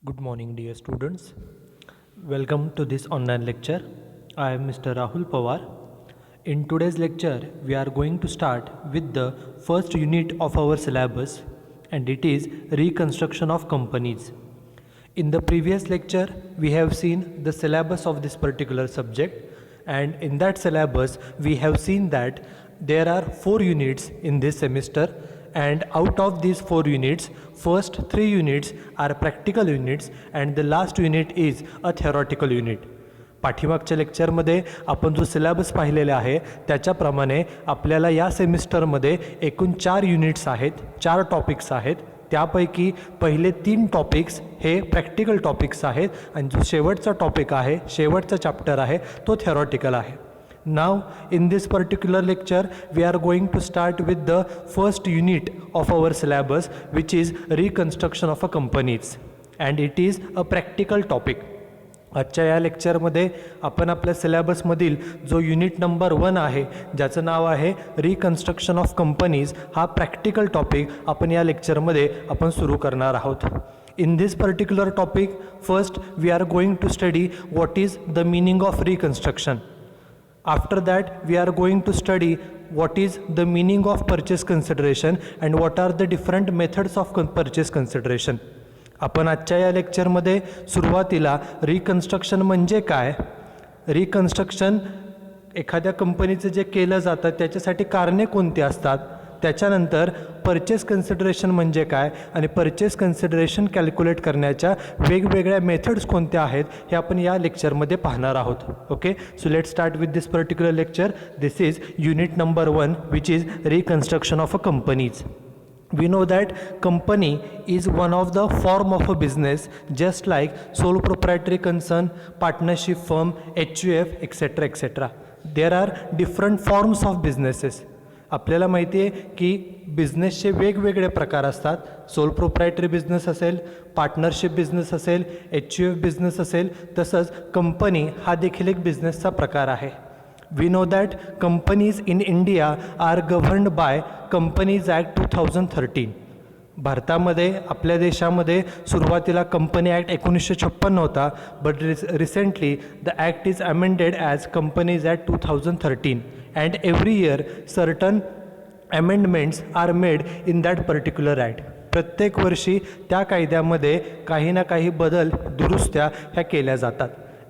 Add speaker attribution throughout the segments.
Speaker 1: Good morning, dear students. Welcome to this online lecture. I am Mr. Rahul Pawar. In today's lecture, we are going to start with the first unit of our syllabus, and it is reconstruction of companies. In the previous lecture, we have seen the syllabus of this particular subject, and in that syllabus, we have seen that there are 4 units in this semester, and out of these 4 units, first 3 units are practical units and the last unit is a theoretical unit. पाठीमागच्या लेक्चरमध्ये आपण जो syllabus पाहिलेला आहे त्याच्याप्रमाणे आपल्याला या सेमिस्टरमध्ये एकूण 4 युनिट्स आहेत, 4 टॉपिक्स आहेत. त्यापैकी पहिले 3 टॉपिक्स हे प्रॅक्टिकल टॉपिक्स आहेत आणि जो शेवटचा टॉपिक आहे, शेवटचा चॅप्टर आहे तो theoretical आहे. Now in this particular lecture we are going to start with the first unit of our syllabus, which is reconstruction of a companies, and it is a practical topic. आजच्या या लेक्चरमध्ये आपण आपल्या सिलेबसमधील जो unit number 1 आहे ज्याचं नाव आहे reconstruction of companies, हा प्रॅक्टिकल टॉपिक आपण या लेक्चरमध्ये आपण सुरू करणार आहोत. In this particular topic, first we are going to study what is the meaning of reconstruction. After that, we are going to study what is the meaning of purchase consideration and what are the different methods of purchase consideration. आपण आजच्या या लेक्चरमध्ये सुरुवातीला reconstruction म्हणजे काय, reconstruction एखाद्या कंपनीचं जे केलं जातं त्याच्यासाठी कारणे कोणती असतात, त्याच्यानंतर परचेस कन्सिडरेशन म्हणजे काय आणि परचेस कन्सिडरेशन कॅल्क्युलेट करण्याच्या वेगवेगळ्या मेथड्स कोणत्या आहेत हे आपण या लेक्चरमध्ये पाहणार आहोत. Okay, so let start with this particular lecture. This is unit number 1, which is reconstruction of a companies. We know that company is one of the form of a business, just like sole proprietary concern, partnership firm, HUF, etc. etc. There are different forms of businesses. आपल्याला माहिती आहे की बिझनेसचे वेगवेगळे प्रकार असतात. Soul proprietary business असेल, partnership business असेल, HUF business असेल, तसंच कंपनी हा देखील एक बिझनेसचा प्रकार आहे. We know that companies in India are governed by Companies Act 2013. भारतामध्ये आपल्या देशामध्ये सुरुवातीला कंपनी ॲक्ट 1956 होता, but recently the act is amended as companies act 2013 and every year certain amendments are made in that particular act. प्रत्येक वर्षी त्या कायद्यामध्ये काही ना काही बदल दुरुस्त्या ह्या केल्या जातात.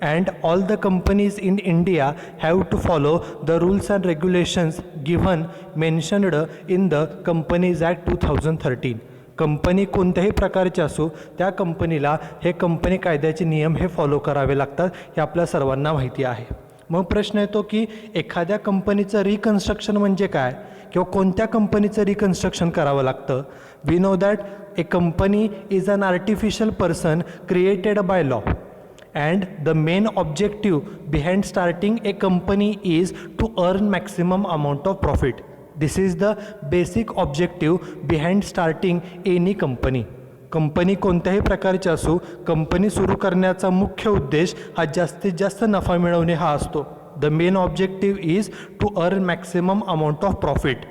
Speaker 1: And all the companies in India have to follow the rules and regulations given mentioned in the Companies Act 2013. Company कोणत्याही प्रकारची असो त्या कंपनीला हे कंपनी कायद्याचे नियम हे फॉलो करावे लागतात, हे आपल्या सर्वांना माहिती आहे. मग प्रश्न येतो की एखाद्या कंपनीचं रिकन्स्ट्रक्शन म्हणजे काय किंवा कोणत्या कंपनीचं रिकन्स्ट्रक्शन करावं लागतं. We know that a company is an artificial person created by law. And the main objective behind starting a company is to earn maximum amount of profit. This is the basic objective behind starting any company. Company कोणत्याही प्रकारची असो, company सुरू करण्याचा मुख्य उद्देश हा जास्तीत जास्त नफा मिळवणे हा असतो. The main objective is to earn maximum amount of profit.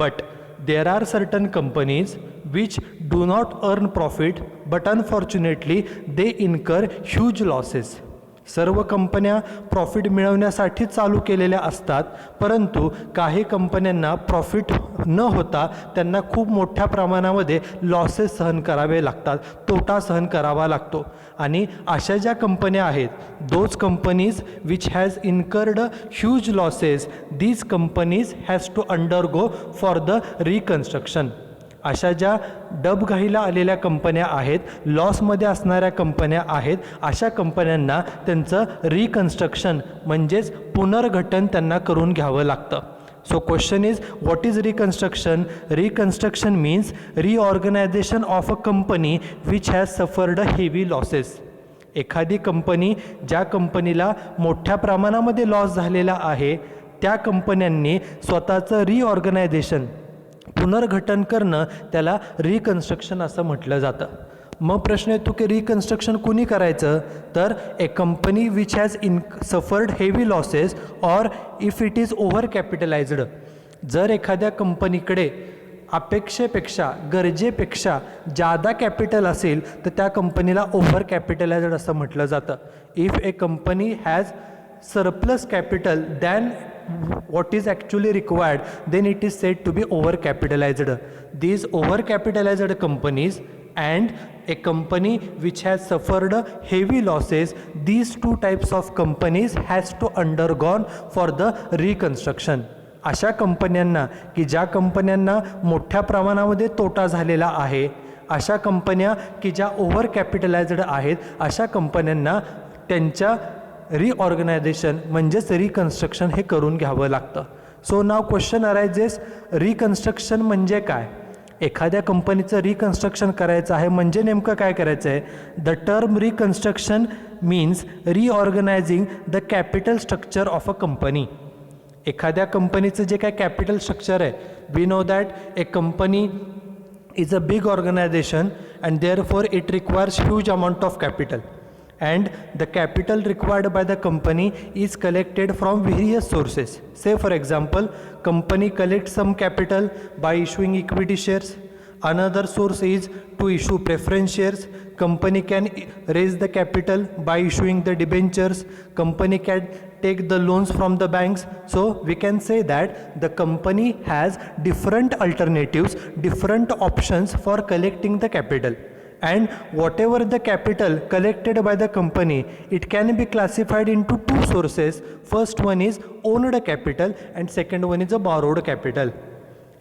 Speaker 1: But there are certain companies which do not earn profit, but unfortunately they incur huge losses. सर्व कंपन्या प्रॉफिट मिळवण्यासाठी चालू केलेल्या असतात, परंतु काही कंपन्यांना प्रॉफिट न होता त्यांना खूप मोठ्या प्रमाणामध्ये लॉसेस सहन करावे लागतात, तोटा सहन करावा लागतो. आणि अशा ज्या कंपन्या आहेत, those companies which has incurred huge losses, these companies has to undergo for the reconstruction. अशा ज्या डबघाईला आलेल्या कंपन्या आहेत, लॉसमध्ये असणाऱ्या कंपन्या आहेत, अशा कंपन्यांना त्यांचं रिकन्स्ट्रक्शन म्हणजेच पुनर्गठन त्यांना करून घ्यावं लागतं. So question is what is reconstruction. Reconstruction means reorganisation of a company which has suffered heavy losses. एखादी कंपनी ज्या कंपनीला मोठ्या प्रमाणामध्ये लॉस झालेला आहे त्या कंपन्यांनी स्वतःचं रिऑर्गनायझेशन पुनर्गठन करणं त्याला रिकन्स्ट्रक्शन असं म्हटलं जातं. मग प्रश्न येतो की रिकन्स्ट्रक्शन कुणी करायचं, तर a company which has suffered heavy losses or if it is over capitalised. जर एखाद्या कंपनीकडे अपेक्षेपेक्षा गरजेपेक्षा जादा कॅपिटल असेल तर त्या कंपनीला ओव्हर कॅपिटलाइज्ड असं म्हटलं जातं. If A company has surplus capital than what is actually required, then it is said to be overcapitalized. These overcapitalized companies and a company which has suffered heavy losses, these two types of companies has to undergone for the reconstruction. अशा कंपन्यांना की ज्या कंपन्यांना मोठ्या प्रमाणामध्ये तोटा झालेला आहे, अशा कंपन्या की ज्या ओव्हर कॅपिटलाइज्ड आहेत, अशा कंपन्यांना त्यांच्या रिऑर्गनायझेशन म्हणजेच रिकन्स्ट्रक्शन हे करून घ्यावं लागतं. सो नाव क्वेश्चन अरायजेस, रिकन्स्ट्रक्शन म्हणजे काय? एखाद्या कंपनीचं रिकन्स्ट्रक्शन करायचं आहे म्हणजे नेमकं काय करायचं आहे? The term reconstruction means reorganising the capital structure of a company. एखाद्या कंपनीचं जे काय कॅपिटल स्ट्रक्चर आहे, we know that a company is a big organisation and therefore it requires huge amount of capital. And the capital required by the company is collected from various sources. Say for example, company collects some capital by issuing equity shares. Another source is to issue preference shares. Company can raise the capital by issuing the debentures. Company can take the loans from the banks. So we can say that the company has different alternatives, different options for collecting the capital. And whatever the capital collected by the company, it can be classified into two sources. First one is owned capital and second one is a borrowed capital.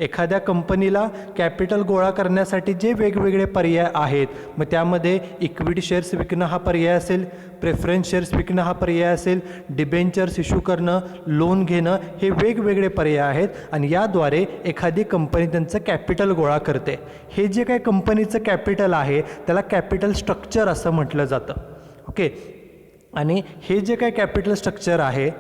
Speaker 1: एखाद्या कंपनीला capital गोळा करण्यासाठी जे वेगवेगळे पर्याय आहेत, मग त्यामध्ये इक्विटी शेअर्स विकणं हा पर्याय असेल, प्रेफरन्स शेअर्स विकणं हा पर्याय असेल, डिबेंचर्स इश्यू करणं, लोन घेणं, हे वेगवेगळे पर्याय आहेत आणि याद्वारे एखादी कंपनी त्यांचं कॅपिटल गोळा करते. हे जे काही कंपनीचं कॅपिटल आहे त्याला कॅपिटल स्ट्रक्चर असं म्हटलं जातं. ओके, आणि हे जे काही कॅपिटल स्ट्रक्चर आहे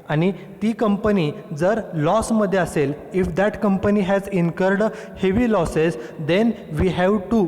Speaker 1: आणि ती कंपनी जर लॉसमध्ये असेल, if that company has incurred heavy losses, then we have to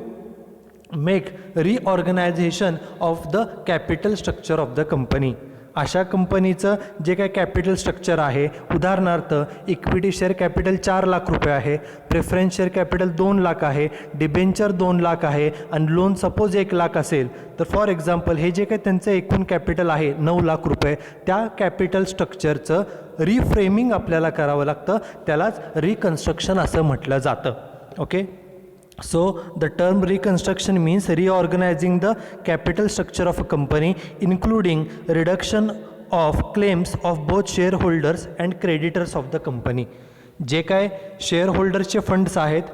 Speaker 1: make reorganisation of the capital structure of the company. अशा कंपनीचं जे काही कॅपिटल स्ट्रक्चर आहे, उदाहरणार्थ इक्विटी शेअर कॅपिटल 4 लाख रुपये आहे, प्रेफरन्स शेअर कॅपिटल 2 लाख आहे, डिबेंचर 2 लाख आहे आणि लोन सपोज 1 लाख असेल, तर फॉर एक्झाम्पल हे जे काही त्यांचं एकूण कॅपिटल आहे 9 लाख रुपये, त्या कॅपिटल स्ट्रक्चरचं रिफ्रेमिंग आपल्याला करावं लागतं. त्यालाच रिकन्स्ट्रक्शन असं म्हटलं जातं. Okay, so the term reconstruction means reorganizing the capital structure of a company, including reduction of claims of both shareholders and creditors of the company. जे काय शेअरहोल्डर्सचे फंड्स आहेत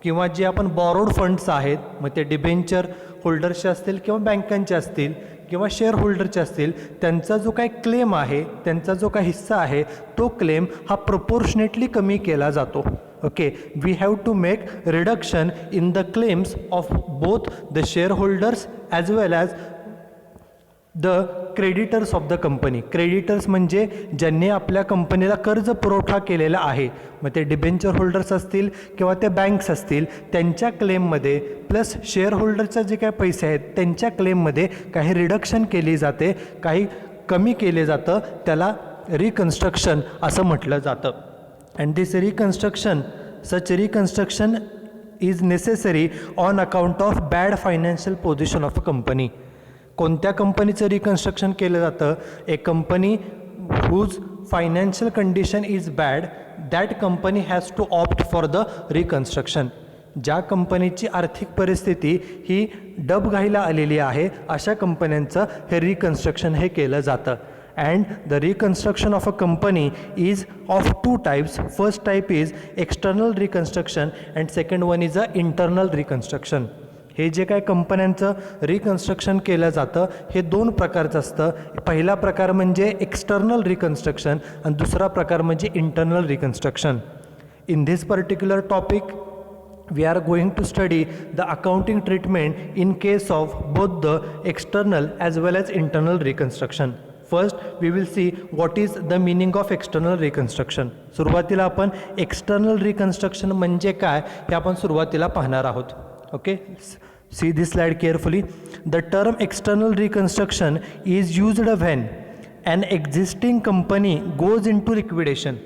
Speaker 1: किंवा जे आपण बॉरोड फंड्स आहेत, मग ते डिबेंचर होल्डर्सचे असतील किंवा बँकांचे असतील किंवा शेअरहोल्डरचे असतील, त्यांचा जो काही क्लेम आहे, त्यांचा जो काही हिस्सा आहे, तो क्लेम हा प्रपोर्शनेटली कमी केला जातो. Okay, we have to make reduction in the claims of both the shareholders as well as the creditors of the company. Creditors म्हणजे ज्यांनी आपल्या कंपनीला कर्ज पुरवठा केलेला आहे, मग ते डिबेंचर होल्डर्स असतील किंवा ते बँक्स असतील, त्यांच्या क्लेममध्ये प्लस शेअरहोल्डरचे जे काही पैसे आहेत त्यांच्या क्लेममध्ये काही रिडक्शन केली जाते, काही कमी केले जातं. त्याला रिकन्स्ट्रक्शन असं म्हटलं जातं. And this reconstruction, such reconstruction is necessary on account of bad financial position of a company. कोणत्या कंपनीचं रिकन्स्ट्रक्शन केलं जातं? A company whose financial condition is bad, that company has to opt for the reconstruction. ज्या कंपनीची आर्थिक परिस्थिती ही डबघाईला आलेली आहे, अशा कंपन्यांचं हे रिकन्स्ट्रक्शन हे केलं जातं. And the reconstruction of a company is of two types. First type is external reconstruction and second one is a internal reconstruction. हे जे काय कंपन्यांचं रिकन्स्ट्रक्शन केलं जातं हे 2 प्रकारचं असतं. पहिला प्रकार म्हणजे एक्सटर्नल रिकन्स्ट्रक्शन आणि दुसरा प्रकार म्हणजे internal reconstruction. In this particular topic we are going to study the accounting treatment in case of both the external as well as internal reconstruction. First we will see what is the meaning of external reconstruction. सुरुवातीला आपण external reconstruction म्हणजे काय हे आपण सुरुवातीला पाहणार आहोत. Okay, see this slide carefully. The term external reconstruction is used when an existing company goes into liquidation.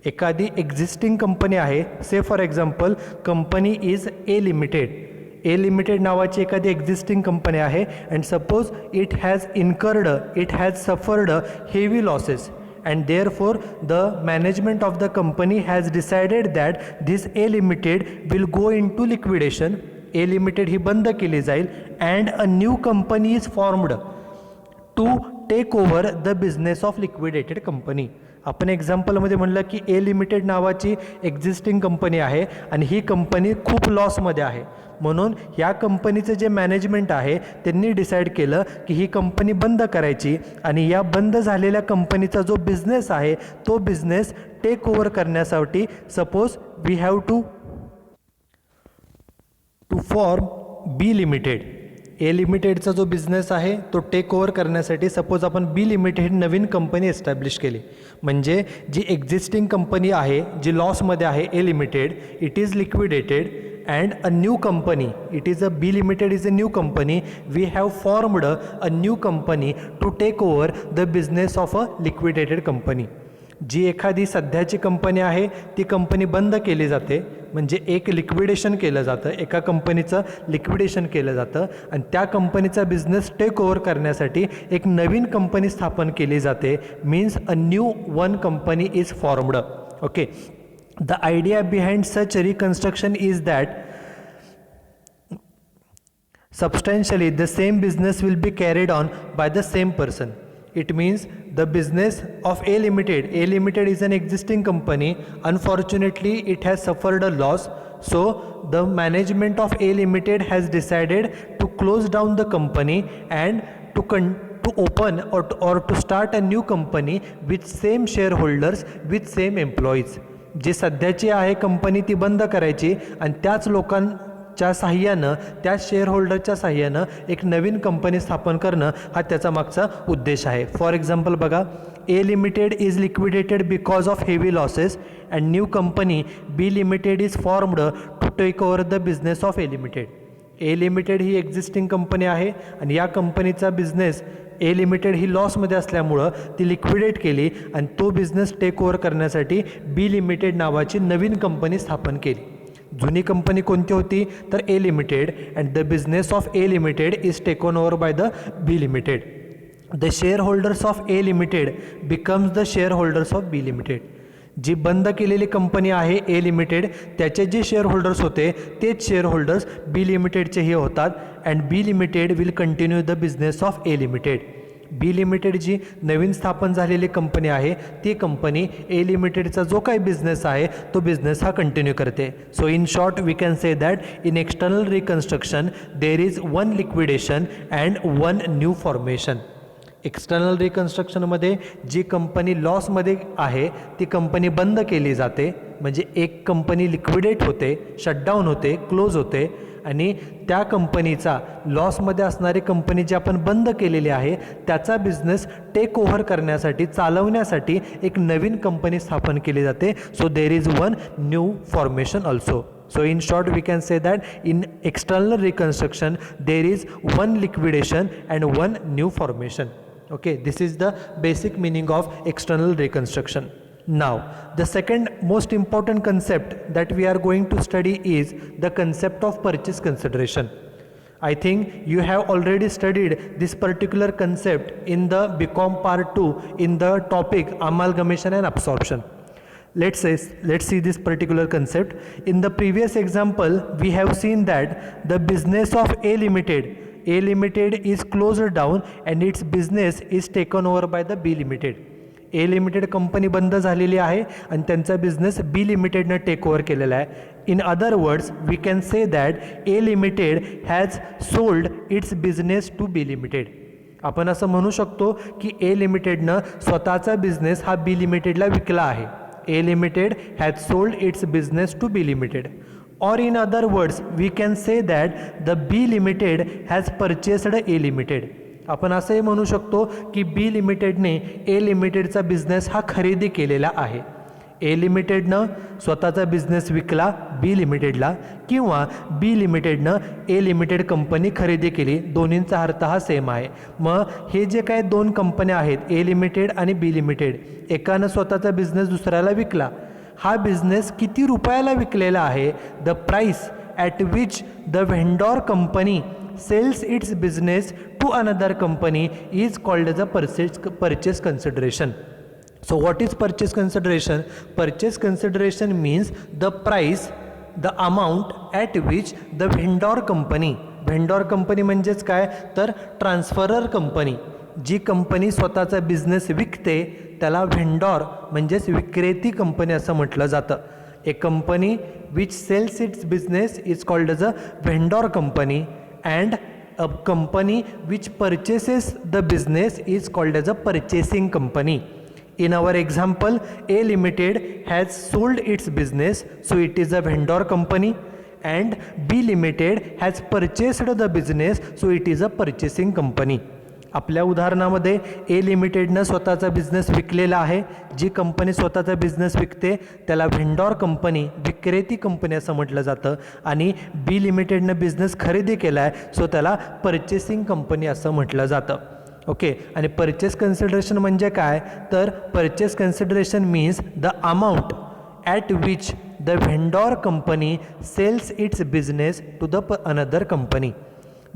Speaker 1: एखादी एक्झिस्टिंग कंपनी आहे, say for example company is A limited. A limited नावाची एखादी एक्झिस्टिंग कंपनी आहे and suppose it has suffered heavy losses and therefore the management of the company has decided that this A Limited will go into liquidation. A Limited ही बंद केली जाईल and a new company is formed to take over the business of liquidated company. आपण एक्झाम्पलमध्ये म्हणलं की A limited नावाची existing company आहे आणि ही company खूप लॉसमध्ये आहे, म्हणून या कंपनीचं जे मॅनेजमेंट आहे त्यांनी डिसाईड केलं की ही कंपनी बंद करायची आणि या बंद झालेल्या कंपनीचा जो बिझनेस आहे तो बिझनेस टेक ओव्हर करण्यासाठी suppose we have to form B limited. A लिमिटेडचा जो बिझनेस आहे तो टेक ओव्हर करण्यासाठी सपोज आपण बी लिमिटेड नवीन कंपनी एस्टॅब्लिश केली. म्हणजे जी एक्झिस्टिंग कंपनी आहे जी लॉसमध्ये आहे A limited, it is liquidated and a new company, B Limited is a new company. We have formed a new company to take over the business of a liquidated company. जी एखादी सध्याची company आहे ती company बंद केली जाते, म्हणजे एक liquidation केलं जातं, एका कंपनीचं लिक्विडेशन केलं जातं आणि त्या कंपनीचा बिझनेस टेक ओव्हर करण्यासाठी एक नवीन कंपनी स्थापन केली जाते. Means a new one company is formed. Okay. The idea behind such reconstruction is that substantially the same business will be carried on by the same person. It means the business of A Limited is an existing company. Unfortunately, it has suffered a loss. So the management of A Limited has decided to close down the company and to open or to start a new company with same shareholders, with same employees. जी सध्याची आहे company ती बंद करायची आणि त्याच लोकांच्या साह्यानं, त्याच शेअरहोल्डरच्या साह्यानं एक नवीन कंपनी स्थापन करणं हा त्याचा मागचा उद्देश आहे. फॉर एक्झाम्पल बघा, A limited is liquidated because of heavy losses and new company B limited is formed to take over the business of A limited. A limited ही एक्झिस्टिंग कंपनी आहे आणि या कंपनीचा बिझनेस ए लिमिटेड ही लॉसमध्ये असल्यामुळं ती liquidate केली आणि तो बिझनेस टेक ओव्हर करण्यासाठी बी लिमिटेड नावाची नवीन कंपनी स्थापन केली. जुनी कंपनी कोणती होती तर A limited and the business of A limited is taken over by the B limited. The shareholders of A limited becomes the shareholders of B limited. जी बंद केलेली कंपनी आहे ए लिमिटेड त्याचे जे share holders होते तेच share holders B लिमिटेडचेही होतात and B limited will continue the business of A limited. B limited जी नवीन स्थापन झालेली कंपनी आहे ती कंपनी ए लिमिटेडचा जो काही बिझनेस आहे तो बिझनेस हा कंटिन्यू करते. So in short we can say that in external reconstruction there is one liquidation and one new formation. External रिकन्स्ट्रक्शनमध्ये जी कंपनी लॉसमध्ये आहे ती कंपनी बंद केली जाते, म्हणजे एक कंपनी लिक्विडेट होते, शटडाऊन होते, क्लोज होते आणि त्या कंपनीचा लॉसमध्ये असणारी कंपनी जी आपण बंद केलेली आहे त्याचा बिझनेस टेक ओव्हर करण्यासाठी, चालवण्यासाठी एक नवीन कंपनी स्थापन केली जाते. So there is one new formation also. So in short we can say that in external reconstruction there is one liquidation and one new formation. Okay, this is the basic meaning of external reconstruction. Now the second most important concept that we are going to study is the concept of purchase consideration. I think you have already studied this particular concept in the BCom part 2 in the topic amalgamation and absorption. Let's see this particular concept. In the previous example, we have seen that the business of A Limited is closed down and its business is taken over by the B Limited. A Limited company बंद झालेली आहे आणि त्यांचा business B लिमिटेडनं take over केलेला आहे. In other words we can say that A limited has sold its business to B limited. आपण असं म्हणू शकतो की ए लिमिटेडनं स्वतःचा बिझनेस हा बी लिमिटेडला विकला आहे. A Limited had sold its business to B Limited. Or in other words, we can say that the B Limited has purchased A Limited. आपण असंही म्हणू शकतो की बी लिमिटेडने ए लिमिटेडचा बिझनेस हा खरेदी केलेला आहे. ए लिमिटेडनं स्वतःचा बिझनेस विकला बी लिमिटेडला किंवा बी लिमिटेडनं ए लिमिटेड कंपनी खरेदी केली. दोन्हींचा अर्थ हा सेम आहे. मग हे जे काय दोन कंपन्या आहेत ए लिमिटेड आणि बी लिमिटेड, एकानं स्वतःचा बिझनेस दुसऱ्याला विकला हा बिझनेस किती रुपयाला विकलेला आहे, the price at which the vendor company sells its business to another company is called as a purchase consideration. So what is purchase consideration? Purchase consideration means the price, the amount at which the vendor company म्हणजेच काय तर transferor company, जी company स्वतःचा business विकते त्याला vendor म्हणजेच विक्रेती company असं म्हटलं जातं. A company which sells its business is called as a vendor company and a company which purchases the business is called as a purchasing company. In our example, A Limited has sold its business, so it is a vendor company, and B Limited has purchased the business, so it is a purchasing company. आपल्या उदाहरणामध्ये ए लिमिटेडनं स्वतःचा business विकलेला आहे. जी company स्वतःचा business विकते त्याला व्हेंडॉर company, विक्रेती company असं म्हटलं जातं. आणि बी लिमिटेडनं बिझनेस खरेदी केला आहे, सो त्याला परचेसिंग कंपनी असं म्हटलं जातं. ओके. आणि परचेस कन्सिडरेशन म्हणजे काय तर purchase consideration means the amount at which the vendor company sells its business to the another company.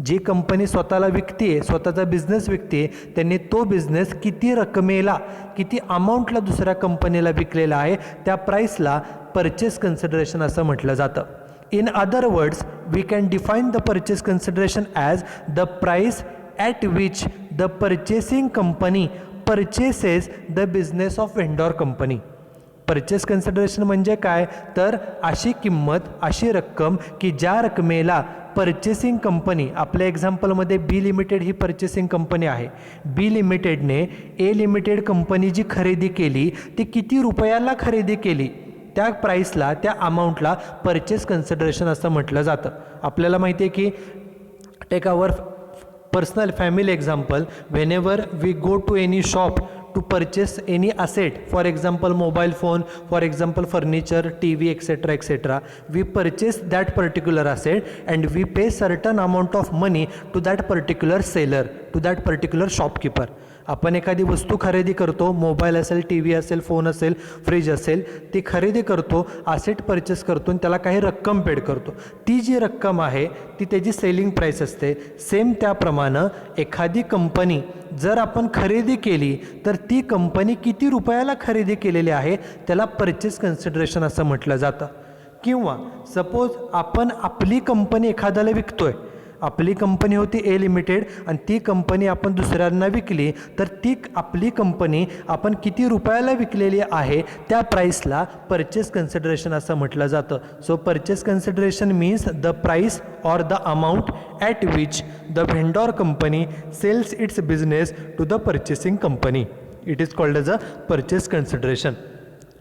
Speaker 1: जी कंपनी स्वतःला विकते, स्वतःचा बिझनेस विकते, त्यांनी तो बिझनेस किती रकमेला, किती अमाऊंटला दुसऱ्या कंपनीला विकलेला आहे त्या प्राईसला परचेस कन्सिडरेशन असं म्हटलं जातं. In other words we can define the purchase consideration as the price at which the purchasing company purchases the business of vendor company. Purchase consideration म्हणजे काय तर अशी किंमत, अशी रक्कम की ज्या रकमेला परचेसिंग कंपनी, आपल्या एक्झाम्पलमध्ये बी लिमिटेड ही परचेसिंग कंपनी आहे. बी लिमिटेडने ए लिमिटेड कंपनी जी खरेदी केली ती किती रुपयाला खरेदी केली त्या प्राईसला, त्या अमाऊंटला परचेस कन्सिडरेशन असं म्हटलं जातं. आपल्याला माहिती आहे की take our personal family example, whenever we go to any shop to purchase any asset, for example mobile phone, for example furniture, TV, etc., we purchase that particular asset and we pay certain amount of money to that particular seller, to that particular shopkeeper. आपण एखादी वस्तू खरेदी करतो, mobile असेल, T V असेल, phone असेल, fridge असेल, ती खरेदी करतो, आसेट परचेस करतो आणि त्याला काही रक्कम पेड करतो. ती जी रक्कम आहे ती त्याची सेलिंग प्राईस असते. सेम त्याप्रमाणे एखादी कंपनी जर आपण खरेदी केली तर ती कंपनी किती रुपयाला खरेदी केलेली आहे त्याला परचेस कन्सिडरेशन असं म्हटलं जातं. किंवा सपोज आपण आपली कंपनी एखाद्याला विकतोय, आपली कंपनी होती ए लिमिटेड आणि ती कंपनी आपण दुसऱ्यांना विकली, तर ती आपली कंपनी आपण किती रुपयाला विकलेली आहे त्या प्राईसला परचेस कन्सिडरेशन असं म्हटलं जातं. So purchase consideration means the price or the amount at which the vendor company sells its business to the purchasing company. It is called as a purchase consideration.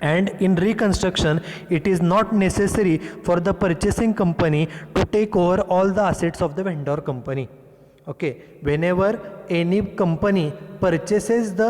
Speaker 1: And in reconstruction, it is not necessary for the purchasing company to take over all the assets of the vendor company. Okay, whenever any company purchases the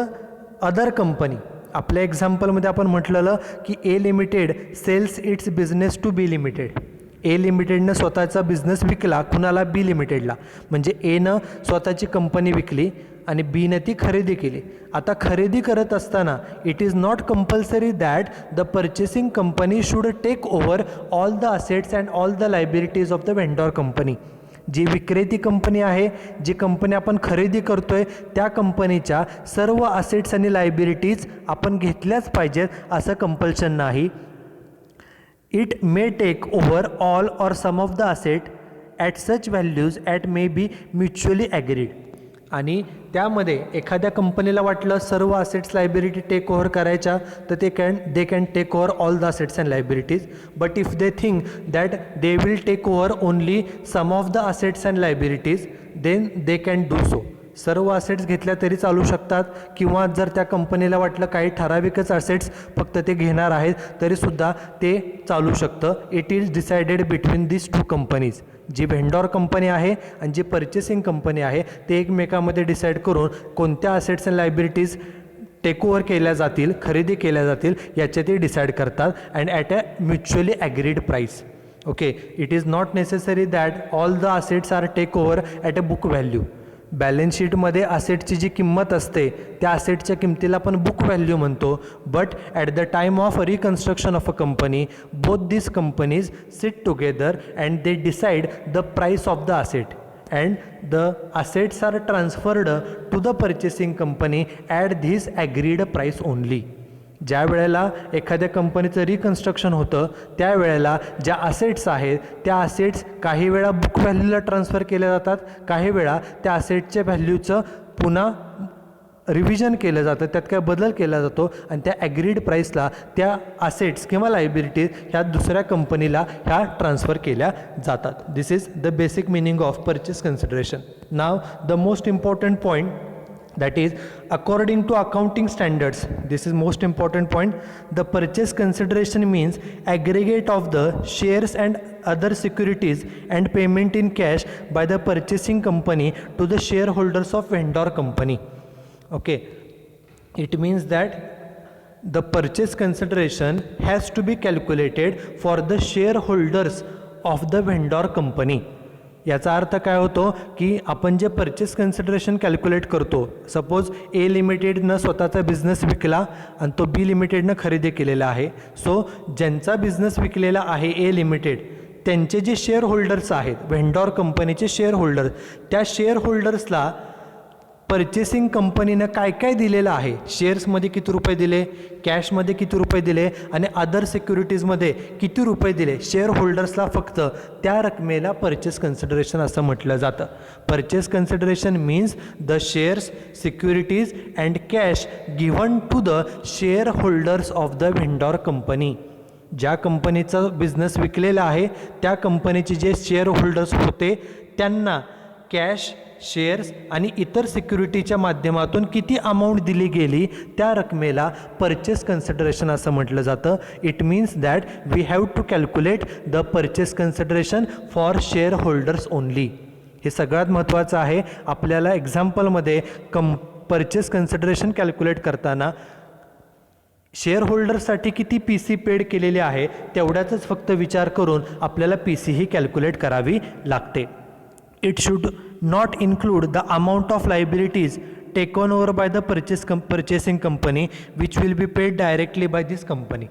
Speaker 1: other company, आपल्या एक्झाम्पलमध्ये आपण म्हटलेलं की A limited sells its business to B limited. A लिमिटेडनं स्वतःचा business विकला कुणाला, बी लिमिटेडला. म्हणजे एनं स्वतःची कंपनी विकली आणि बीने ती खरेदी केली. आता खरेदी करत असताना it is not compulsory that the purchasing company should take over all the assets and all the liabilities of the vendor company. जी विक्रेती कंपनी आहे, जी कंपनी आपण खरेदी करतोय त्या कंपनीच्या सर्व असेट्स आणि लायबिलिटीज आपण घेतल्याच पाहिजेत असं कंपल्शन नाही. It may take over all or some of the asset at such values at may be mutually agreed. आणि त्यामध्ये एखाद्या कंपनीला वाटलं सर्व असेट्स लायबिलिटी टेक ओव्हर करायच्या तर they can take over all the assets and liabilities. But if they think that they will take over only some of the assets and liabilities then they can do so. सर्व assets घेतल्या तरी चालू शकतात, किंवा जर त्या कंपनीला वाटलं काही ठराविकच असेट्स फक्त ते घेणार आहेत तरीसुद्धा ते चालू शकतं. It is decided between this two companies. जी व्हेंडॉर कंपनी आहे आणि जी परचेसिंग कंपनी आहे ते एकमेकांमध्ये डिसाईड करून कोणत्या assets and liabilities take over केल्या जातील, खरेदी केल्या जातील याचे ते डिसाईड करतात and at a mutually agreed price. Okay, it is not necessary that all the assets are take over at a book value. Balance शीटमध्ये असेटची जी किंमत असते त्या असेटच्या किमतीला आपण बुक व्हॅल्यू म्हणतो. But at the time of reconstruction of a company both this companies sit together and they decide the price of the asset and the assets are transferred to the purchasing company at this agreed price only. ज्या वेळेला एखाद्या कंपनीचं reconstruction होतं त्यावेळेला ज्या assets आहेत त्या assets काही वेळा बुक व्हॅल्यूला ट्रान्सफर केल्या जातात, काही वेळा त्या असेटच्या व्हॅल्यूचं पुन्हा रिव्हिजन केलं जातं, त्यात काय बदल केला जातो आणि त्या ॲग्रीड प्राईसला त्या असेट्स किंवा लायबिलिटीज ह्या दुसऱ्या कंपनीला ह्या ट्रान्सफर केल्या जातात. This is the basic meaning of purchase consideration. Now the most important point, that is according to accounting standards, this is most important point, the purchase consideration means aggregate of the shares and other securities and payment in cash by the purchasing company to the shareholders of vendor company. Okay, it means that the purchase consideration has to be calculated for the shareholders of the vendor company. याचा अर्थ काय होतो की आपण जे purchase consideration calculate करतो, suppose ए लिमिटेडनं स्वतःचा बिझनेस विकला आणि तो बी लिमिटेडनं खरेदी केलेला आहे. सो ज्यांचा बिझनेस विकलेला आहे ए लिमिटेड त्यांचे जे शेअर होल्डर्स आहेत व्हेंडॉर कंपनीचे शेअर होल्डर्स, त्या शेअर होल्डर्सला परचेसिंग कंपनीनं काय काय दिलेलं आहे, शेअर्समध्ये किती रुपये दिले, कॅशमध्ये किती रुपये दिले आणि अदर सिक्युरिटीजमध्ये किती रुपये दिले, शेअर होल्डर्सला फक्त त्या रकमेला परचेस कन्सिडरेशन असं म्हटलं जातं. Purchase consideration means the shares, securities and cash given to the shareholders of the vendor company. ज्या कंपनीचा बिझनेस विकलेला आहे त्या कंपनीचे जे शेअर होल्डर्स होते त्यांना कॅश, शेअर्स आणि इतर सिक्युरिटीच्या माध्यमातून किती अमाऊंट दिली गेली त्या रकमेला परचेस कन्सिडरेशन असं म्हटलं जातं. It means that we have to calculate the purchase consideration for shareholders only. हे सगळ्यात महत्त्वाचं आहे. आपल्याला एक्झाम्पलमध्ये परचेस कन्सिडरेशन कॅल्क्युलेट करताना शेअर होल्डरसाठी किती पी सी पेड केलेले आहे तेवढ्याचाच फक्त विचार करून आपल्याला पी सी ही कॅल्क्युलेट करावी लागते. It should not include the amount of liabilities taken over by the purchasing company which will be paid directly by this company.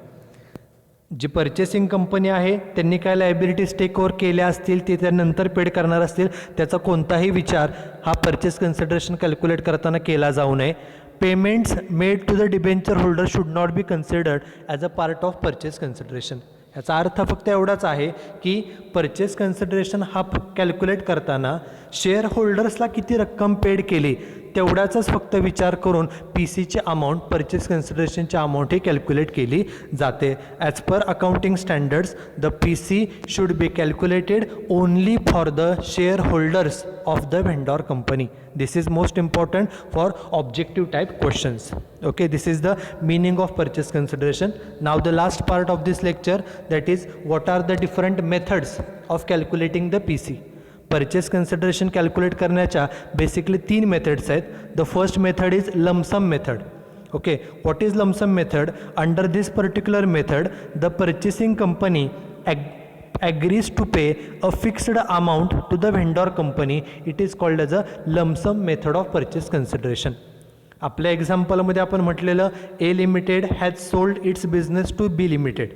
Speaker 1: जी पर्चेसिंग कंपनी आहे त्यांनी काय लायबिलिटीज टेक ओव्हर केल्या असतील ते त्यानंतर पेड करणार असतील त्याचा कोणताही विचार हा परचेस कन्सिडरेशन कॅल्क्युलेट करताना केला जाऊ नये. Payments made to the debenture holder should not be considered as a part of purchase consideration. याचा अर्थ फक्त एवढाच आहे की परचेस कन्सिडरेशन हा कॅल्क्युलेट करताना शेअर होल्डर्सला किती रक्कम पेड केली तेवढाचाच फक्त विचार करून पी सीची अमाऊंट, परचेस कन्सिडरेशनची अमाऊंट ही कॅल्क्युलेट केली जाते. As per accounting standards the P C should be calculated only for the shareholders of the vendor company. This is most important for objective type questions. Okay, this is the meaning of purchase consideration. Now the last part of this lecture, that is what are the different methods of calculating the PC. Purchase consideration calculate करण्याच्या basically 3 methods आहेत. The first method is lump sum method. Okay, what is lump sum method? Under this particular method, the purchasing company agrees to pay a fixed amount to the vendor company. It is called as a lump sum method of purchase consideration. आपल्या एक्झाम्पलमध्ये आपण म्हटलेलं A limited has sold its business to B limited.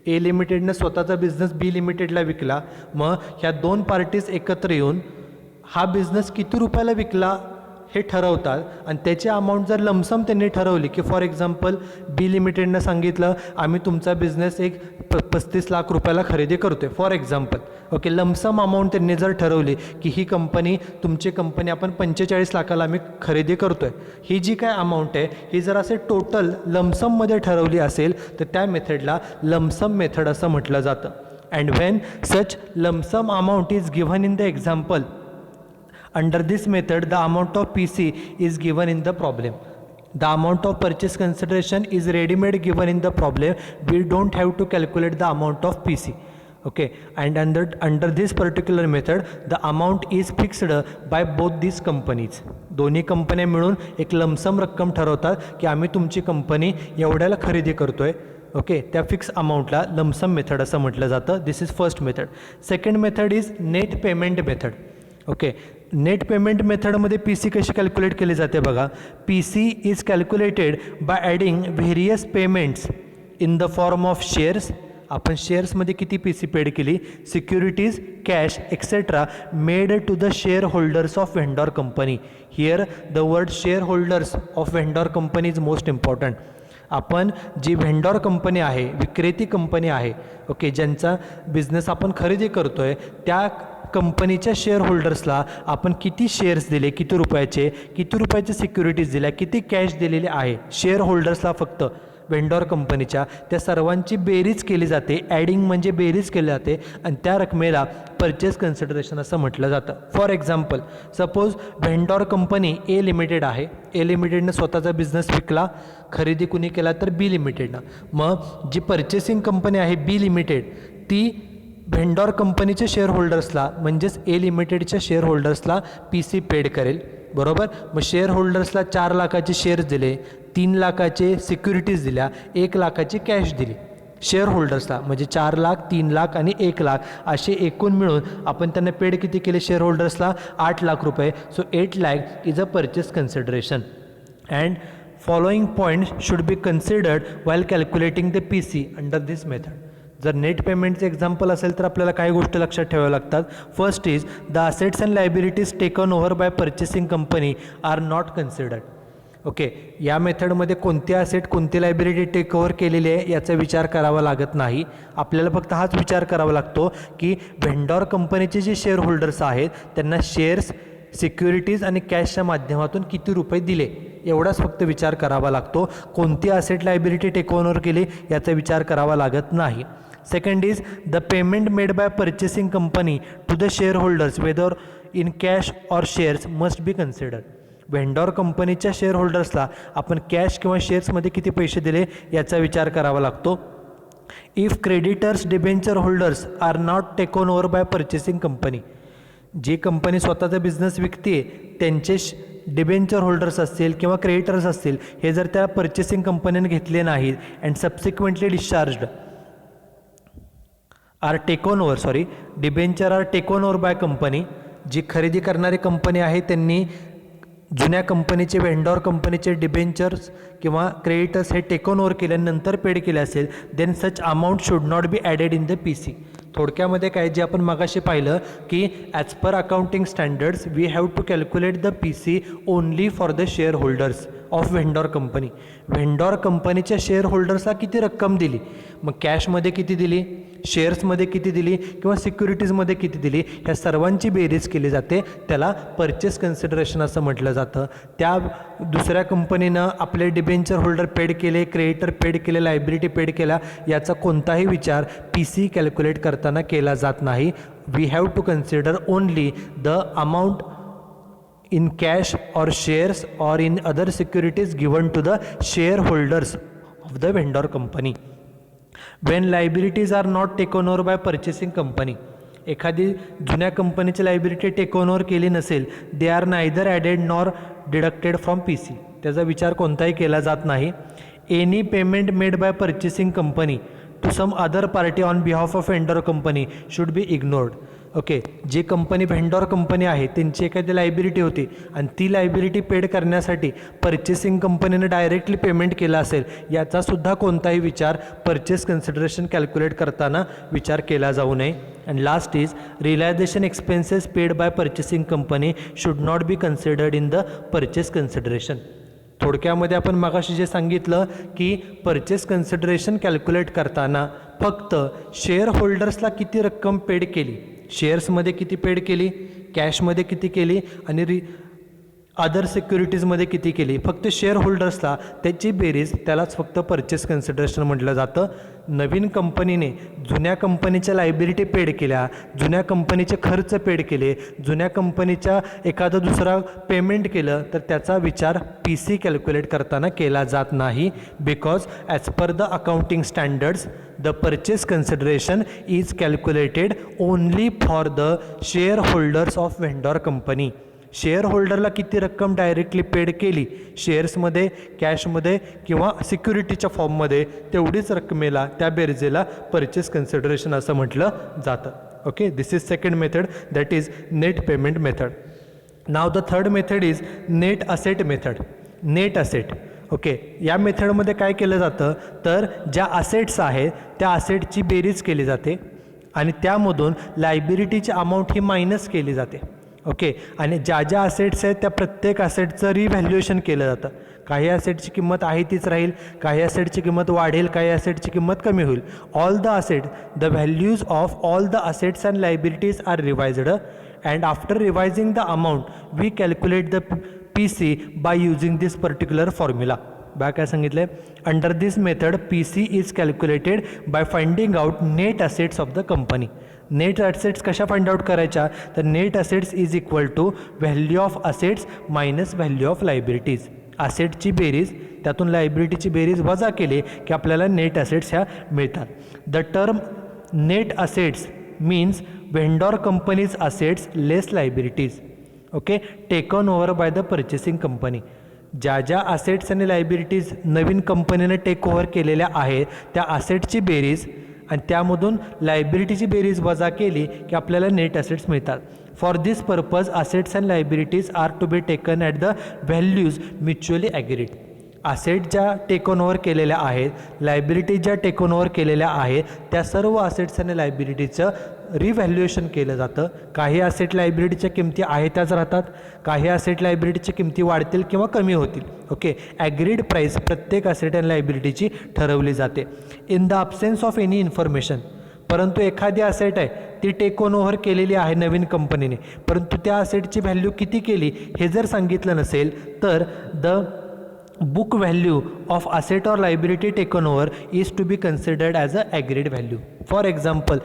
Speaker 1: A लिमिटेडनं स्वतःचा business बी लिमिटेडला विकला. मग ह्या दोन पार्टीज एकत्र येऊन हा बिझनेस किती रुपयाला विकला हे ठरवतात आणि त्याची अमाऊंट जर लमसम त्यांनी ठरवली की फॉर एक्झाम्पल बी लिमिटेडनं सांगितलं आम्ही तुमचा बिझनेस एक 35 लाख रुपयाला खरेदी करतो आहे for example. Okay, lump sum amount त्यांनी जर ठरवली की ही कंपनी, तुमची कंपनी आपण 45 लाखाला आम्ही खरेदी करतो आहे, ही जी काय अमाऊंट आहे ही जर असे टोटल लमसममध्ये ठरवली असेल तर त्या मेथडला लमसम मेथड असं म्हटलं जातं. And when such lump sum amount is given in the example, under this method the amount of PC is given in the problem. The amount of purchase consideration is ready made given in the problem. We don't have to calculate the amount of PC. Okay, and under this particular method the amount is fixed by both these companies. दोन्ही कंपन्या मिळून एक lump sum रक्कम ठरवतात की आम्ही तुमची company एवढ्याला खरेदी करतोय. ओके, त्या फिक्स अमाऊंटला लमसम मेथड असं म्हटलं जातं. This is first method. Second method is net payment method. Okay, net payment मेथडमध्ये पी सी कशी कॅल्क्युलेट केली जाते बघा. P C is calculated by adding various payments in the form of shares. आपण शेअर्समध्ये किती पी सी पेड केली, securities, cash etcetera made to the shareholders of vendor company. Here the word shareholders of vendor company is most important. आपण जी vendor company आहे, विक्रेती company आहे, okay, ज्यांचा business आपण खरेदी करतो आहे, त्या कंपनीच्या शेअर होल्डर्सला आपण किती शेअर्स दिले, किती रुपयाचे सिक्युरिटीज दिल्या, किती कॅश दिलेले आहे शेअर होल्डर्सला, फक्त व्हेंडॉर कंपनीच्या, त्या सर्वांची बेरीज केली जाते. ॲडिंग म्हणजे बेरीज केली जाते आणि त्या रकमेला परचेस कन्सिडरेशन असं म्हटलं जातं. For example, suppose vendor company A limited आहे. ए लिमिटेडनं स्वतःचा बिझनेस विकला, खरेदी कुणी केला तर बी लिमिटेडनं. मग जी परचेसिंग कंपनी आहे बी लिमिटेड, ती व्हेंडॉर कंपनीच्या शेअर होल्डर्सला म्हणजेच ए लिमिटेडच्या शेअर होल्डर्सला पी सी पेड करेल, बरोबर. मग शेअर होल्डर्सला 4 लाखाचे शेअर्स दिले, 3 लाखाचे सिक्युरिटीज दिल्या, 1 लाखाची कॅश दिली शेअर होल्डर्सला. म्हणजे 4 लाख, 3 लाख आणि 1 लाख असे एकूण मिळून आपण त्यांना पेड किती केले शेअर होल्डर्सला, 8 लाख रुपये. So 8 lakh is a purchase consideration. And following points should be considered while calculating the P C under this method. जर नेट पेमेंटचे एक्झाम्पल असेल तर आपल्याला काही गोष्टी लक्षात ठेवाव्या लागतात. First is the assets and liabilities taken over by purchasing company are not considered. Okay, या मेथडमध्ये कोणती असेट कोणती लायबिलिटी टेक ओव्हर केलेली आहे याचा विचार करावा लागत नाही. आपल्याला फक्त हाच विचार करावा लागतो की व्हेंडॉर कंपनीचे जे शेअर होल्डर्स आहेत त्यांना शेअर्स, सिक्युरिटीज आणि कॅशच्या माध्यमातून किती रुपये दिले एवढाच फक्त विचार करावा लागतो. कोणती असेट लायबिलिटी टेक ओव्हर केली याचा विचार करावा लागत नाही. Second is the payment made by purchasing company to the shareholders whether in cash or shares must be considered. व्हेंडॉर कंपनीच्या शेअर होल्डर्सला आपण कॅश किंवा शेअर्समध्ये किती पैसे दिले याचा विचार करावा लागतो. If creditors debenture holders are not taken over by purchasing company, जी कंपनी स्वतःचा बिझनेस विकते त्यांचे डिबेंचर होल्डर्स असतील किंवा क्रेडिटर्स असतील, हे जर त्या परचेसिंग कंपनीने घेतले नाहीत and subsequently discharged are taken over, debenture are taken over by company, जी खरेदी करणारी कंपनी आहे त्यांनी जुन्या कंपनीचे व्हेंडॉर कंपनीचे डिबेंचर्स किंवा क्रेडिटर्स हे टेकन ओव्हर केल्यानंतर पेड केले असेल, then such amount should not be added in the P C. थोडक्यामध्ये काय, जे आपण मगाशी पाहिलं की as per accounting standards we have to calculate the P C only for the shareholders of vendor company. Vendor कंपनीच्या share होल्डर्सला किती रक्कम दिली, मग कॅशमध्ये किती दिली, शेअर्समध्ये किती दिली किंवा सिक्युरिटीजमध्ये किती दिली, ह्या सर्वांची बेरीज केली जाते. त्याला परचेस कन्सिडरेशन असं म्हटलं जातं. त्या दुसऱ्या कंपनीनं आपले डिबेंचर होल्डर पेड केले, क्रेडिटर पेड केले, लायबिलिटी पेड केला, याचा कोणताही विचार पी सी कॅल्क्युलेट करताना केला जात नाही. We have to consider only the amount in cash or shares or in other securities given to the shareholders of the vendor company. When liabilities are not taken over by purchasing company, एखादी जुन्या कंपनीची liability take over केली नसेल, they are neither added nor deducted from P C, त्याचा विचार कोणताही केला जात नाही. Any payment made by purchasing company to some other party on behalf of vendor company should be ignored. Okay, जी company vendor company आहे त्यांची एखादी लायबिलिटी होती आणि ती लायबिलिटी पेड करण्यासाठी परचेसिंग कंपनीनं डायरेक्टली पेमेंट केला असेल, याचासुद्धा कोणताही विचार परचेस कन्सिडरेशन कॅल्क्युलेट करताना विचार केला जाऊ नये. And last is realisation expenses paid by purchasing company should not be considered in the purchase consideration. थोडक्यामध्ये आपण मागाशी जे सांगितलं की परचेस कन्सिडरेशन कॅल्क्युलेट करताना फक्त शेअर होल्डर्सला किती रक्कम पेड केली, शेअर्समध्ये किती पेड केली, कॅशमध्ये किती केली आणि अदर सिक्युरिटीजमध्ये किती केली, फक्त शेअर होल्डर्सला त्याची बेरीज, त्यालाच फक्त परचेस कन्सिडरेशन म्हटलं जातं. नवीन कंपनीने जुन्या कंपनीच्या लायबिलिटी पेड केल्या, जुन्या कंपनीचे खर्च पेड केले, जुन्या कंपनीच्या एखादं दुसरा पेमेंट केलं, तर त्याचा विचार पी सी कॅल्क्युलेट करताना केला जात नाही. Because as per the accounting standards the purchase consideration is calculated only for the shareholders of vendor company. Share होल्डरला किती रक्कम डायरेक्टली पेड केली, शेअर्समध्ये, कॅशमध्ये किंवा सिक्युरिटीच्या फॉर्ममध्ये, तेवढीच रकमेला, त्या बेरजेला परचेस कन्सिडरेशन असं म्हटलं जातं. Okay, this is second method, that is net payment method. Now the third method is net asset method. Net asset, okay, या मेथडमध्ये काय केलं जातं तर ज्या असेट्स आहेत त्या असेटची बेरीज केली जाते आणि त्यामधून लायबिलिटीची अमाऊंट ही मायनस केली जाते. ओके, आणि ज्या ज्या असेट्स आहेत त्या प्रत्येक असेटचं रिव्हॅल्युएशन केलं जातं. काही असेटची किंमत आहे तीच राहील, काही असेटची किंमत वाढेल, काही असेटची किंमत कमी होईल. All the asset, the values of all the assets and liabilities are revised and after revising the amount we calculate the PC by using this particular formula. By काय सांगितलं, under this method PC is calculated by finding out net assets of the company. Net assets कशा find out करायच्या तर net assets is equal to value of assets minus value of liabilities. असेटची बेरीज त्यातून लायबिलिटीची बेरीज वजा केली की आपल्याला नेट असेट्स ह्या मिळतात. The term net assets means vendor company's assets less liabilities. Okay, taken over by the purchasing company. ज्या ज्या असेट्स आणि लायबिलिटीज नवीन कंपनीने टेक ओव्हर केलेल्या आहेत त्या असेटची बेरीज आणि त्यामधून लायबिलिटीची बेरीज वजा केली की आपल्याला नेट असेट्स मिळतात. For this purpose assets and liabilities are to be taken at the values mutually agreed. Asset ज्या टेकन ओव्हर केलेल्या आहेत, लायबिलिटीज ज्या टेकन ओव्हर केलेल्या आहेत त्या सर्व असेट्स आणि लायबिलिटीचं रिव्हॅल्युएशन केलं जातं. काही असेट लायबिलिटीच्या किमती आहे त्याच राहतात, काही असेट लायबिलिटीच्या किमती वाढतील किंवा कमी होतील. ओके, ॲग्रीड प्राईस प्रत्येक असेट आणि लायबिलिटीची ठरवली जाते. In the absence of any information, परंतु एखादी असेट आहे ती टेकन ओव्हर केलेली आहे नवीन कंपनीने, परंतु त्या असेटची व्हॅल्यू किती केली हे जर सांगितलं नसेल तर the book value of asset or liability taken over is to be considered as a agreed value. For example,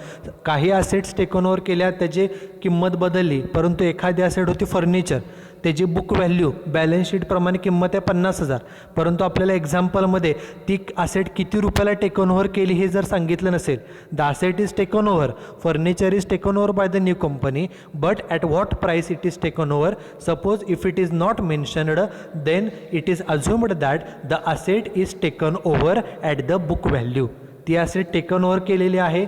Speaker 1: काही असेट्स टेकन ओव्हर केल्या त्याची किंमत बदलली, परंतु एखादी असेट होती फर्निचर, त्याची बुक व्हॅल्यू बॅलन्स शीटप्रमाणे किंमत आहे 50,000, परंतु आपल्याला एक्झाम्पलमध्ये ती असेट किती रुपयाला टेकन ओव्हर केली हे जर सांगितलं नसेल, the asset is taken over, furniture is taken over by the new company, but at what price it is taken over. Suppose if it is not mentioned then it is assumed that the asset is taken over at the book value. ती asset taken over केलेली आहे,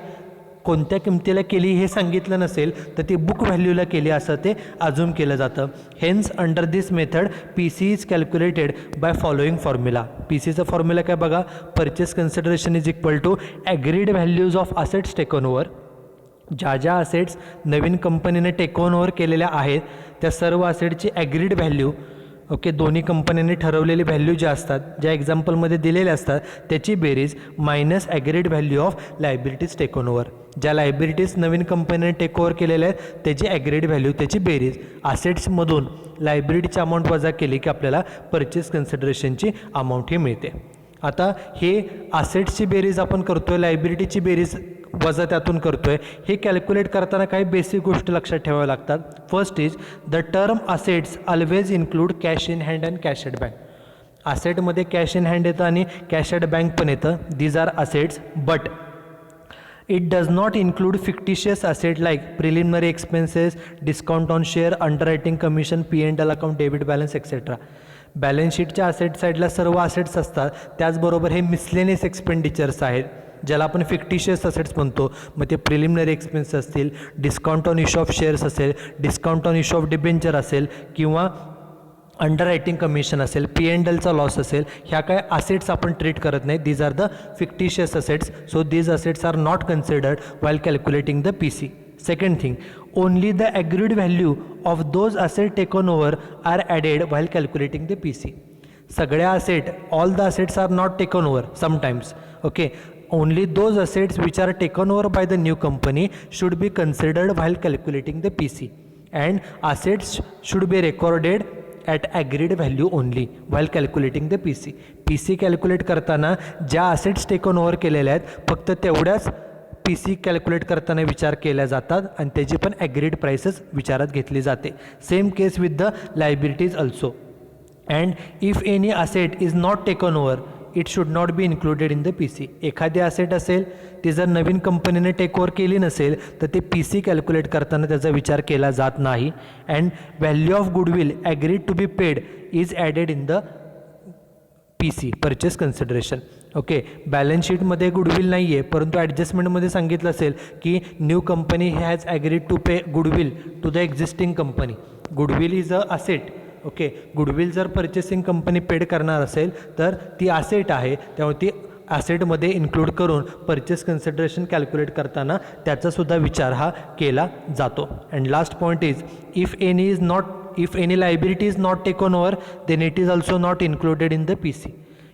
Speaker 1: कोणत्या किमतीला केली हे सांगितलं नसेल तर ती बुक व्हॅल्यूला केली असं ते अझ्युम केलं जातं. Hence under this method PC is calculated by following formula. PCचा फॉर्म्युला काय बघा, purchase consideration is equal to agreed values of assets taken over. ज्या ज्या असेट्स नवीन कंपनीने टेकन ओव्हर केलेल्या आहेत त्या सर्व असेटची ॲग्रीड व्हॅल्यू, ओके, दोन्ही कंपन्यांनी ठरवलेली व्हॅल्यू ज्या असतात, ज्या एक्झाम्पलमध्ये दिलेल्या असतात त्याची बेरीज minus agreed value of liabilities taken over. ज्या लायबिलिटीज नवीन कंपनीने टेक ओव्हर केलेल्या आहेत त्याची ॲग्रीड व्हॅल्यू, त्याची बेरीज, असेट्समधून लायबिलिटीची अमाऊंट वजा केली की आपल्याला परचेस कन्सिडरेशनची अमाऊंट ही मिळते. आता हे असेट्सची बेरीज आपण करतोय, लायबिलिटीची बेरीज वजा त्यातून करतोय, हे कॅल्क्युलेट करताना काही बेसिक गोष्टी लक्षात ठेवाव्या लागतात. First is the term assets always include cash in hand and cash at bank. असेटमध्ये कॅश इन हँड येतं आणि कॅश ॲट बँक पण येतं. These are assets, but it does not include fictitious asset like preliminary expenses, discount on share, underwriting commission, P&L account, debit balance etcetera. Balance शीटच्या asset साईडला सर्व assets असतात, त्याचबरोबर हे मिसलेनियस एक्सपेंडिचर्स आहेत ज्याला आपण फिक्टिशियस असेट्स म्हणतो. मग ते प्रिलिमिनरी एक्सपेन्स असतील, discount on issue of shares असेल, discount on issue of debenture असेल किंवा अंडररायटिंग कमिशन असेल, P&Lचा लॉस असेल, ह्या काय असेट्स आपण ट्रीट करत नाही. These are the fictitious assets, so these assets are not considered while calculating the PC. Second thing, only the agreed value of those asset taken over are added while calculating the PC. सगळ्या asset, all the assets are not taken over sometimes. Okay, only those assets which are taken over by the new company should be considered while calculating the PC, and assets should be recorded at agreed value only while calculating the PC. PC calculate करताना ज्या assets taken over केलेल्या आहेत फक्त तेवढ्याच PC calculate करताना विचार केल्या जातात आणि त्याची पण ॲग्रीड प्राइसेस विचारात घेतली जाते. Same case with the liabilities also. And if any asset is not taken over it should not B included in the PC. एखादी असेट असेल ती जर नवीन कंपनीने टेक ओव्हर केली नसेल तर ते PC कॅल्क्युलेट करताना त्याचा विचार केला जात नाही. And value of goodwill agreed to be paid is added in the PC purchase consideration. Okay, balance शीटमध्ये गुडविल नाही आहे, परंतु ॲडजस्टमेंटमध्ये सांगितलं असेल की new company has agreed to pay goodwill to the existing company. Goodwill is a asset. Okay, goodwill जर purchasing company paid करणार असेल तर ती असेट आहे, त्यामुळे ती ॲसेटमध्ये इन्क्लूड करून परचेस कन्सिडरेशन कॅल्क्युलेट करताना त्याचासुद्धा विचार हा केला जातो. And last point is if any liability is not taken over then it is also not included in the P C.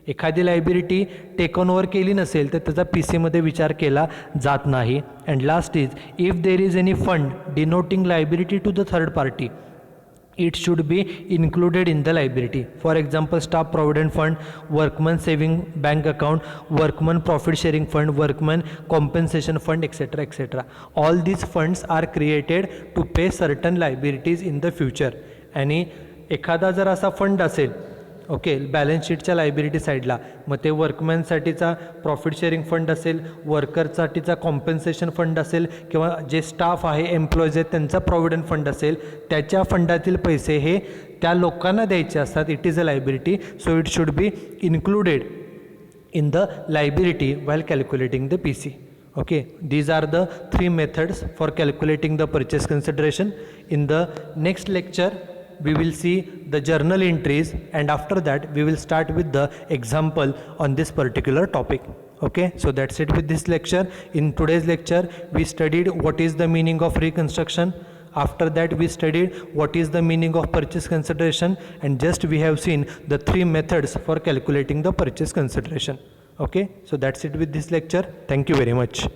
Speaker 1: एखादी लायबिलिटी टेकन ओव्हर केली नसेल तर त्याचा पी सीमध्ये विचार केला जात नाही. And last is if there is any fund denoting liability to the third party it should be included in the liability. For example, staff provident fund, workman saving bank account, workman profit sharing fund, workman compensation fund, etc. etc. All these funds are created to pay certain liabilities in the future. आणि एखादा जर असा fund असेल, okay, balance शीटच्या liability साईडला, मग ते वर्कमॅनसाठीचा profit sharing fund असेल, वर्करसाठीचा कॉम्पेन्सेशन फंड असेल, किंवा जे स्टाफ आहे, एम्प्लॉईज आहेत त्यांचा प्रॉव्हिडंट फंड असेल, त्याच्या फंडातील पैसे हे त्या लोकांना द्यायचे असतात. It is a liability, so it should be included in the liability while calculating the PC. Okay, these are the 3 methods for calculating the purchase consideration. In the next lecture we will see the journal entries, and after that we will start with the example on this particular topic. Okay, so that's it with this lecture. In today's lecture we studied what is the meaning of reconstruction. After that we studied what is the meaning of purchase consideration, and just we have seen the 3 methods for calculating the purchase consideration. Okay, so that's it with this lecture. Thank you very much.